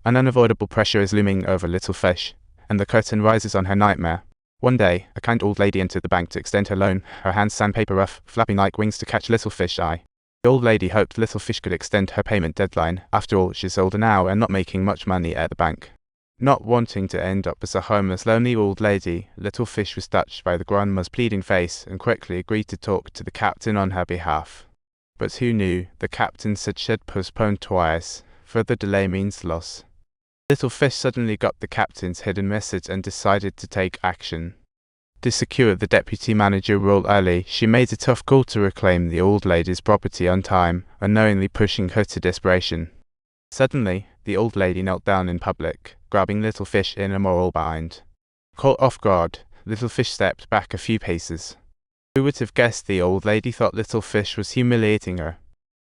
An unavoidable pressure is looming over little fish, and the curtain rises on her nightmare. One day, a kind old lady entered the bank to extend her loan, her hands sandpaper rough, flapping like wings to catch little fish's eye. The old lady hoped little fish could extend her payment deadline. After all, she's older now and not making much money at the bank. Not wanting to end up as a homeless, lonely old lady, little fish was touched by the grandma's pleading face and quickly agreed to talk to the captain on her behalf. But who knew, the captain said she'd postponed twice. Further delay means loss. Little fish suddenly got the captain's hidden message and decided to take action. To secure the deputy manager role early, she made a tough call to reclaim the old lady's property on time, unknowingly pushing her to desperation. Suddenly, the old lady knelt down in public, grabbing little fish in a moral bind. Caught off guard, little fish stepped back a few paces. Who would have guessed the old lady thought little fish was humiliating her?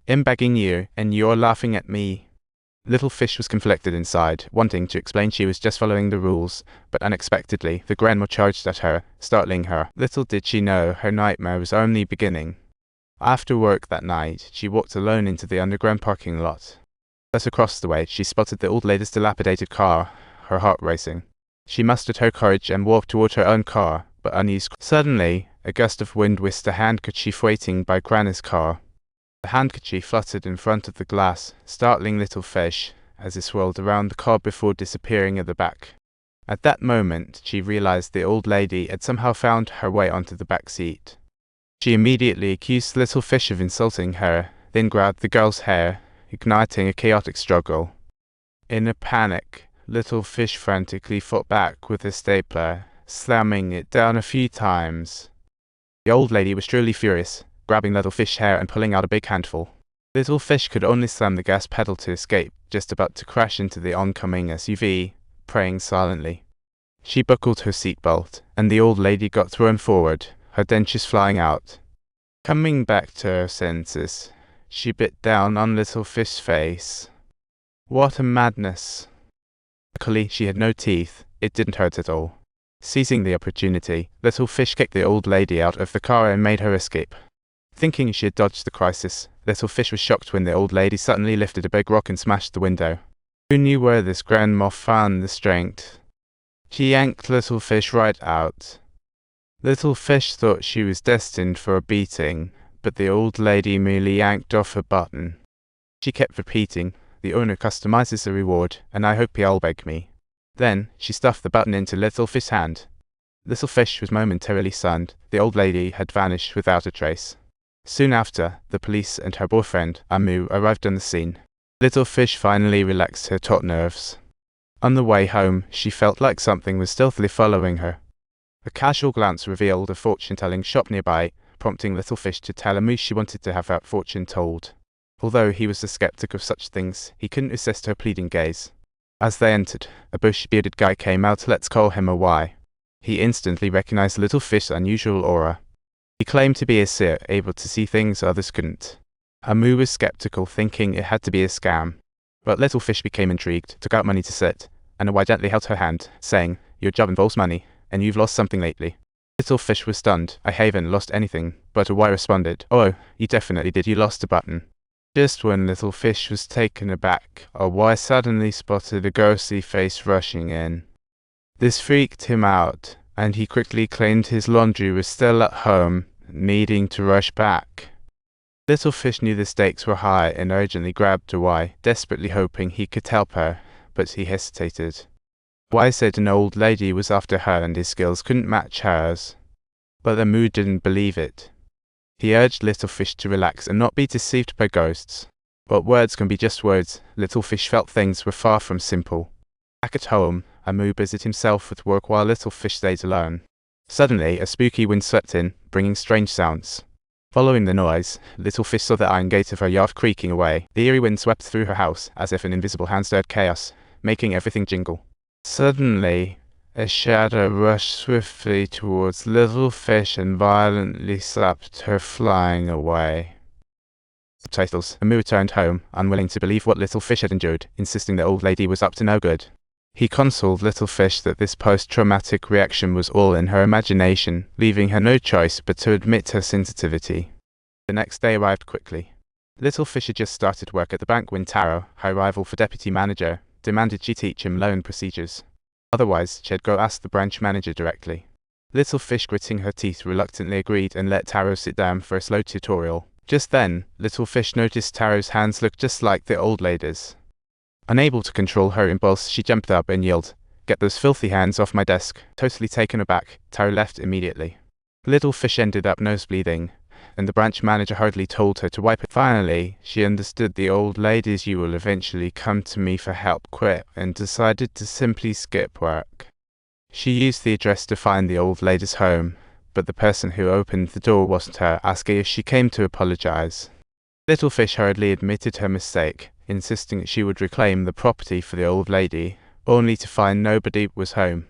"I'm begging you, and you're laughing at me." Little fish was conflicted inside, wanting to explain she was just following the rules, but unexpectedly, the grandma charged at her, startling her. Little did she know her nightmare was only beginning. After work that night, she walked alone into the underground parking lot. As across the way, she spotted the old lady's dilapidated car, her heart racing. She mustered her courage and walked toward her own car, but uneased. Suddenly, a gust of wind whisked a handkerchief waiting by Granny's car. The handkerchief fluttered in front of the glass, startling little fish as it swirled around the car before disappearing at the back. At that moment, she realized the old lady had somehow found her way onto the back seat. She immediately accused little fish of insulting her, then grabbed the girl's hair, igniting a chaotic struggle. In a panic, little fish frantically fought back with a stapler, slamming it down a few times. The old lady was truly furious, grabbing little fish's hair and pulling out a big handful. Little fish could only slam the gas pedal to escape, just about to crash into the oncoming SUV, praying silently. She buckled her seatbelt, and the old lady got thrown forward, her dentures flying out. Coming back to her senses, she bit down on little fish's face. What a madness! Luckily, she had no teeth. It didn't hurt at all. Seizing the opportunity, little fish kicked the old lady out of the car and made her escape. Thinking she had dodged the crisis, little fish was shocked when the old lady suddenly lifted a big rock and smashed the window. Who knew where this grandma found the strength? She yanked little fish right out. Little fish thought she was destined for a beating, but the old lady merely yanked off a button. She kept repeating, "The owner customizes the reward, and I hope he'll beg me." Then, she stuffed the button into little fish's hand. Little fish was momentarily stunned. The old lady had vanished without a trace. Soon after, the police and her boyfriend, Amu, arrived on the scene. Little fish finally relaxed her taut nerves. On the way home, she felt like something was stealthily following her. A casual glance revealed a fortune-telling shop nearby, prompting little fish to tell Amu she wanted to have her fortune told. Although he was a skeptic of such things, he couldn't resist her pleading gaze. As they entered, a bush-bearded guy came out. Let's call him a Y. He instantly recognized little fish's unusual aura. He claimed to be a seer, able to see things others couldn't. Amu was skeptical, thinking it had to be a scam. But little fish became intrigued, took out money to sit, and a Y gently held her hand, saying, "Your job involves money, and you've lost something lately." Little fish was stunned. "I haven't lost anything," but a Y responded, "Oh, you definitely did, you lost a button." Just when little fish was taken aback, a Y suddenly spotted a ghostly face rushing in. This freaked him out, and he quickly claimed his laundry was still at home, needing to rush back. Little fish knew the stakes were high and urgently grabbed a Y, desperately hoping he could help her, but he hesitated. Y said an old lady was after her and his skills couldn't match hers. But Amu didn't believe it. He urged little fish to relax and not be deceived by ghosts. But words can be just words. Little fish felt things were far from simple. Back at home, Amu busied himself with work while little fish stayed alone. Suddenly, a spooky wind swept in, bringing strange sounds. Following the noise, little fish saw the iron gate of her yard creaking away. The eerie wind swept through her house, as if an invisible hand stirred chaos, making everything jingle. Suddenly, a shadow rushed swiftly towards little fish and violently slapped her, flying away. Subtitles. Amu returned home, unwilling to believe what little fish had endured, insisting the old lady was up to no good. He consoled little fish that this post-traumatic reaction was all in her imagination, leaving her no choice but to admit her sensitivity. The next day arrived quickly. Little fish had just started work at the bank when Taro, her rival for deputy manager, demanded she teach him loan procedures. Otherwise, she'd go ask the branch manager directly. Little Fish, gritting her teeth, reluctantly agreed and let Taro sit down for a slow tutorial. Just then, Little Fish noticed Taro's hands looked just like the old lady's. Unable to control her impulse, she jumped up and yelled, "Get those filthy hands off my desk." Totally taken aback, Taro left immediately. Little Fish ended up nosebleeding, and the branch manager hurriedly told her to wipe it. Finally, she understood the old lady's "you will eventually come to me for help" quit and decided to simply skip work. She used the address to find the old lady's home, but the person who opened the door wasn't her, asking if she came to apologize. Little Fish hurriedly admitted her mistake, insisting that she would reclaim the property for the old lady, only to find nobody was home.